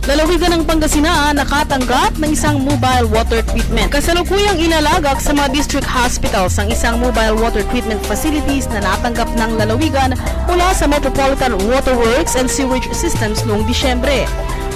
Lalawigan ng Pangasinan nakatanggap ng isang mobile water treatment. Kasalukuyang ilalagak sa mga district hospitals ang isang mobile water treatment facilities na natanggap ng lalawigan mula sa Metropolitan Water Works and Sewerage Systems noong Disyembre.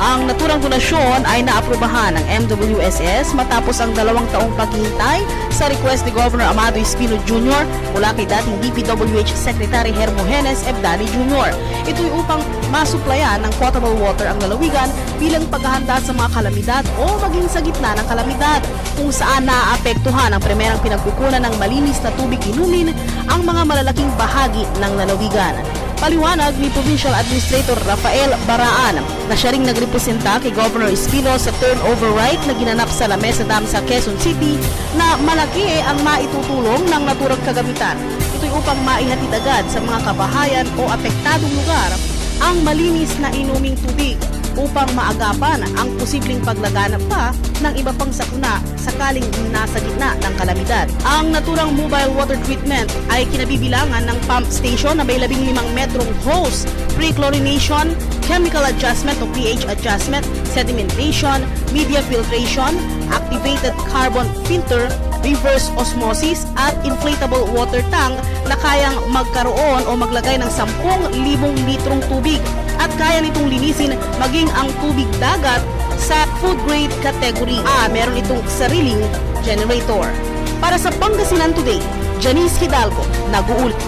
Ang naturang donasyon ay naaprubahan ng MWSS matapos ang 2 taong paghihintay sa request ni Governor Amado Espino Jr. mula kay dating DPWH Secretary Hermogenes Ebdali Jr. Ito'y upang masuplayan ng potable water ang lalawigan bilang paghahanda sa mga kalamidad o maging sa gitna ng kalamidad kung saan naaapektuhan ang primerang pinagkukunan ng malinis na tubig inumin ang mga malalaking bahagi ng lalawigan. Paliwanag ni Provincial Administrator Rafael Baraan na siya ring nagrepresenta kay Governor Espino sa turnover right na ginanap sa La Mesa Dam sa Quezon City na malaki ang maitutulong ng naturang kagamitan. Ito'y upang maihatid agad sa mga kabahayan o apektadong lugar ang malinis na inuming tubig upang maagapan ang posibleng paglaganap pa ng iba pang sakuna sakaling nasa gitna ng kalamidad. Ang naturang mobile water treatment ay kinabibilangan ng pump station na may 15 metrong hose, pre-chlorination, chemical adjustment o pH adjustment, sedimentation, media filtration, activated carbon filter, reverse osmosis at inflatable water tank na kayang magkaroon o maglagay ng 10,000 litrong tubig at kaya nitong linisin maging ang tubig dagat sa food grade category. Meron itong sariling generator. Para sa Pangasinan Today, Janice Hidalgo, nag-uulat.